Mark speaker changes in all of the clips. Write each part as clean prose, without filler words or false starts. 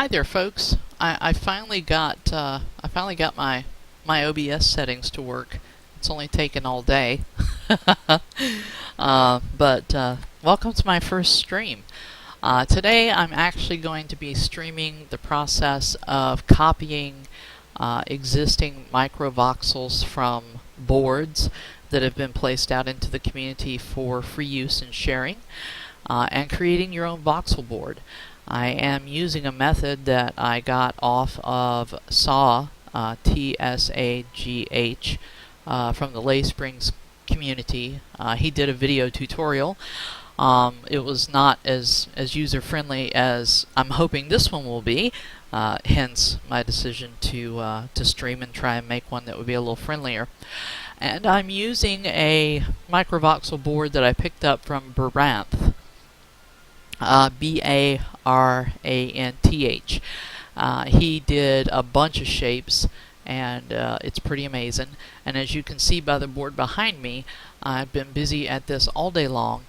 Speaker 1: Hi there, folks. I finally got my OBS settings to work. It's only taken all day, but welcome to my first stream. Today I'm actually going to be streaming the process of copying existing microvoxels from boards that have been placed out into the community for free use and sharing, and creating your own voxel board. I am using a method that I got off of SAW, T-S-A-G-H, from the Lay Springs community. He did a video tutorial. It was not as user-friendly as I'm hoping this one will be, hence my decision to stream and try and make one that would be a little friendlier. And I'm using a microvoxel board that I picked up from Baranth. B-A-R-A-N-T-H. He did a bunch of shapes, and it's pretty amazing. And as you can see by the board behind me, I've been busy at this all day long,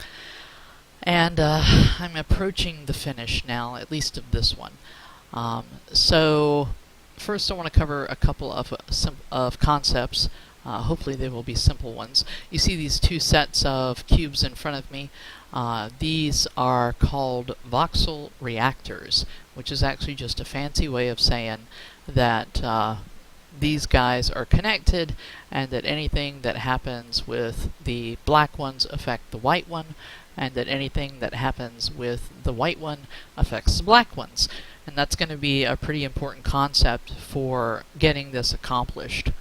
Speaker 1: and I'm approaching the finish now, at least of this one. So first I want to cover a couple of concepts. Hopefully they will be simple ones. You see these two sets of cubes in front of me. These are called voxel reactors, which is actually just a fancy way of saying that these guys are connected, and that anything that happens with the black ones affect the white one, and that anything that happens with the white one affects the black ones. And that's going to be a pretty important concept for getting this accomplished.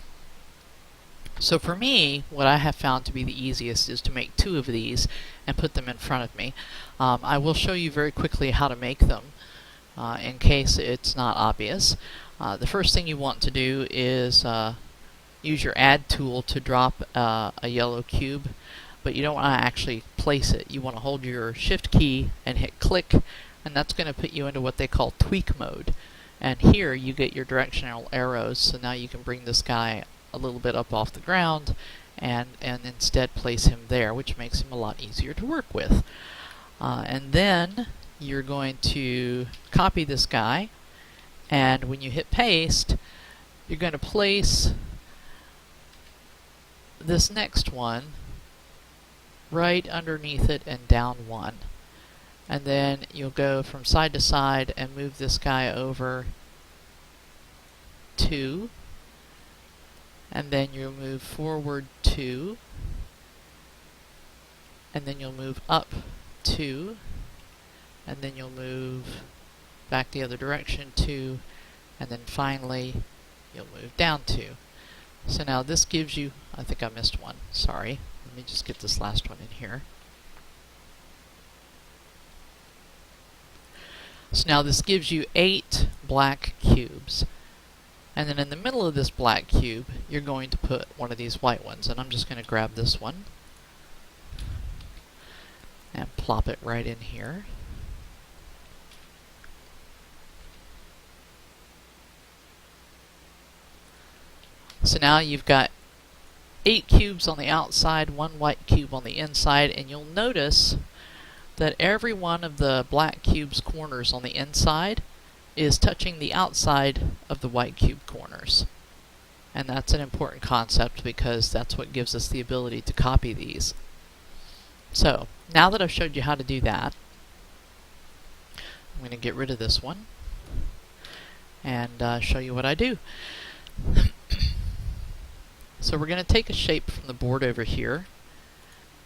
Speaker 1: So for me, what I have found to be the easiest is to make two of these and put them in front of me. I will show you very quickly how to make them in case it's not obvious. The first thing you want to do is use your add tool to drop a yellow cube, but you don't want to actually place it. You want to hold your shift key and hit click, and that's going to put you into what they call tweak mode. And here you get your directional arrows, so now you can bring this guy a little bit up off the ground and instead place him there, which makes him a lot easier to work with. And then you're going to copy this guy, and when you hit paste, you're going to place this next one right underneath it and down one. And then you'll go from side to side and move this guy over 2. And then you'll move forward 2, and then you'll move up 2, and then you'll move back the other direction 2, and then finally you'll move down 2. So now this gives you, I think I missed one, sorry. Let me just get this last one in here. So now this gives you 8 black cubes. And then in the middle of this black cube, you're going to put one of these white ones. And I'm just going to grab this one and plop it right in here. So now you've got 8 cubes on the outside, 1 white cube on the inside, and you'll notice that every one of the black cube's corners on the inside is touching the outside of the white cube corners. And that's an important concept because that's what gives us the ability to copy these. So, now that I've showed you how to do that, I'm going to get rid of this one and show you what I do. So we're going to take a shape from the board over here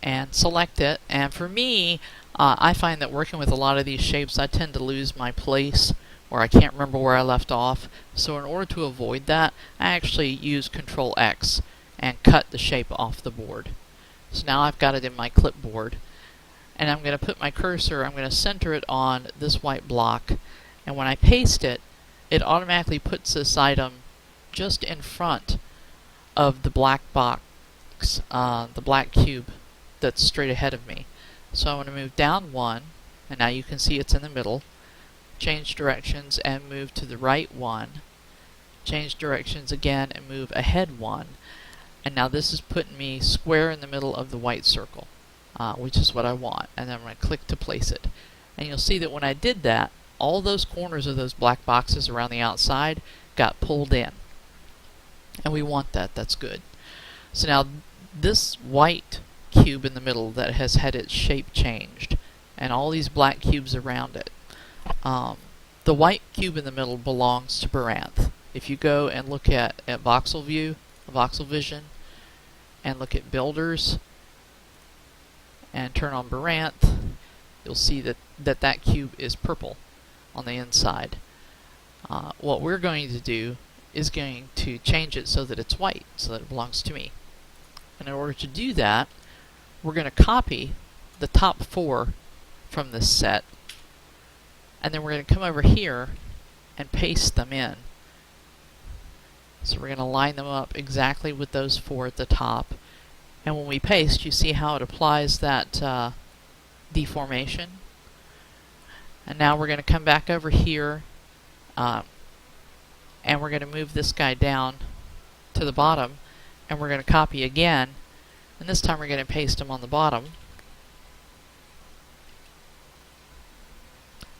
Speaker 1: and select it. And for me, I find that working with a lot of these shapes, I tend to lose my place, or I can't remember where I left off. So in order to avoid that, I actually use Control X and cut the shape off the board. So now I've got it in my clipboard, and I'm going to put my cursor, I'm going to center it on this white block, and when I paste it, it automatically puts this item just in front of the black box, the black cube that's straight ahead of me. So I'm going to move down 1, and now you can see it's in the middle. Change directions and move to the right 1. Change directions again and move ahead 1. And now this is putting me square in the middle of the white circle, which is what I want. And then I'm going to click to place it. And you'll see that when I did that, all those corners of those black boxes around the outside got pulled in. And we want that. That's good. So now this white cube in the middle that has had its shape changed, and all these black cubes around it, the white cube in the middle belongs to Baranth. If you go and look at voxel view, voxel vision, and look at builders, and turn on Baranth, you'll see that cube is purple on the inside. What we're going to do is going to change it so that it's white, so that it belongs to me. And in order to do that, we're going to copy the top 4 from this set, and then we're going to come over here and paste them in. So we're going to line them up exactly with those 4 at the top. And when we paste, you see how it applies that deformation. And now we're going to come back over here, and we're going to move this guy down to the bottom, and we're going to copy again, and this time we're going to paste him on the bottom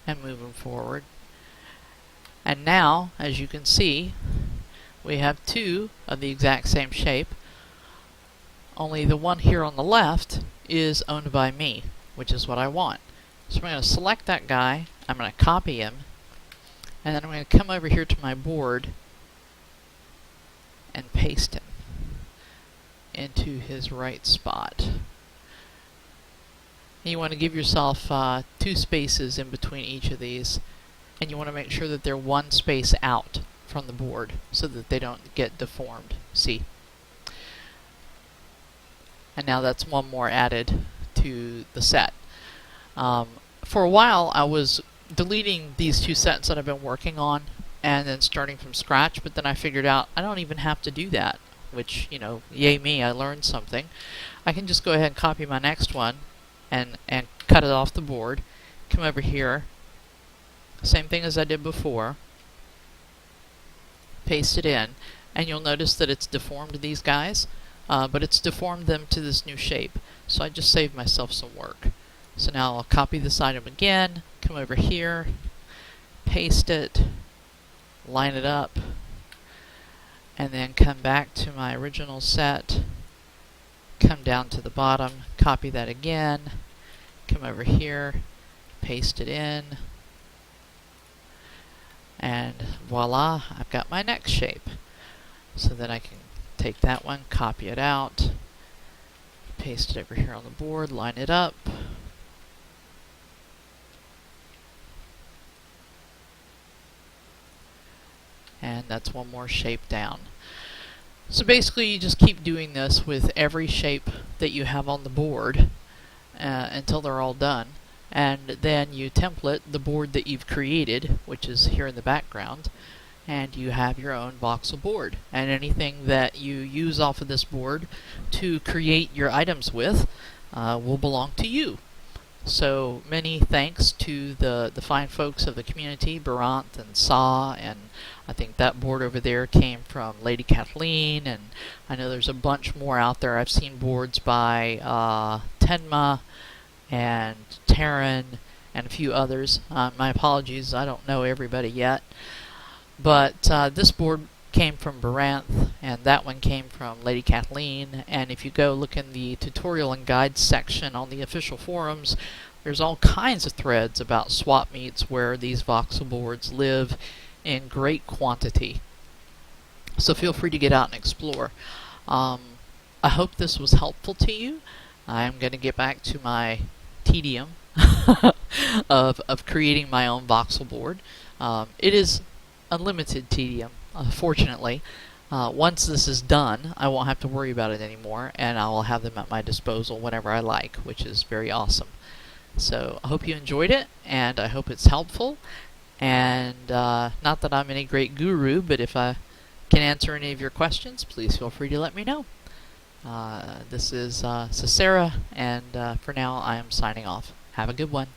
Speaker 1: and move him forward. And now, as you can see, we have 2 of the exact same shape, only the one here on the left is owned by me, which is what I want. So I'm going to select that guy, I'm going to copy him, and then I'm going to come over here to my board and paste him into his right spot. And you want to give yourself 2 spaces in between each of these, and you want to make sure that they're 1 space out from the board so that they don't get deformed. See? And now that's 1 more added to the set. For a while I was deleting these 2 sets that I've been working on and then starting from scratch, but then I figured out I don't even have to do that, which, you know, yay me, I learned something. I can just go ahead and copy my next one and cut it off the board, come over here, same thing as I did before, paste it in, and you'll notice that it's deformed these guys, but it's deformed them to this new shape, so I just saved myself some work. So now I'll copy this item again, come over here, paste it, line it up, and then come back to my original set, come down to the bottom, copy that again, come over here, paste it in, and voila, I've got my next shape. So then I can take that one, copy it out, paste it over here on the board, line it up, and that's 1 more shape down. So basically you just keep doing this with every shape that you have on the board until they're all done, and then you template the board that you've created, which is here in the background, and you have your own voxel board. And anything that you use off of this board to create your items with will belong to you. So many thanks to the fine folks of the community, Baranth and Saw, and I think that board over there came from Lady Kathleen, and I know there's a bunch more out there. I've seen boards by Tenma and Taryn and a few others. My apologies, I don't know everybody yet. But this board came from Baranth, and that one came from Lady Kathleen, and if you go look in the tutorial and guides section on the official forums, there's all kinds of threads about swap meets where these voxel boards live in great quantity. So feel free to get out and explore. I hope this was helpful to you. I'm going to get back to my tedium of creating my own voxel board. It is unlimited tedium, fortunately. Once this is done, I won't have to worry about it anymore, and I will have them at my disposal whenever I like, which is very awesome. So I hope you enjoyed it, and I hope it's helpful. And not that I'm any great guru, but if I can answer any of your questions, please feel free to let me know. This is Cicera, and for now I am signing off. Have a good one.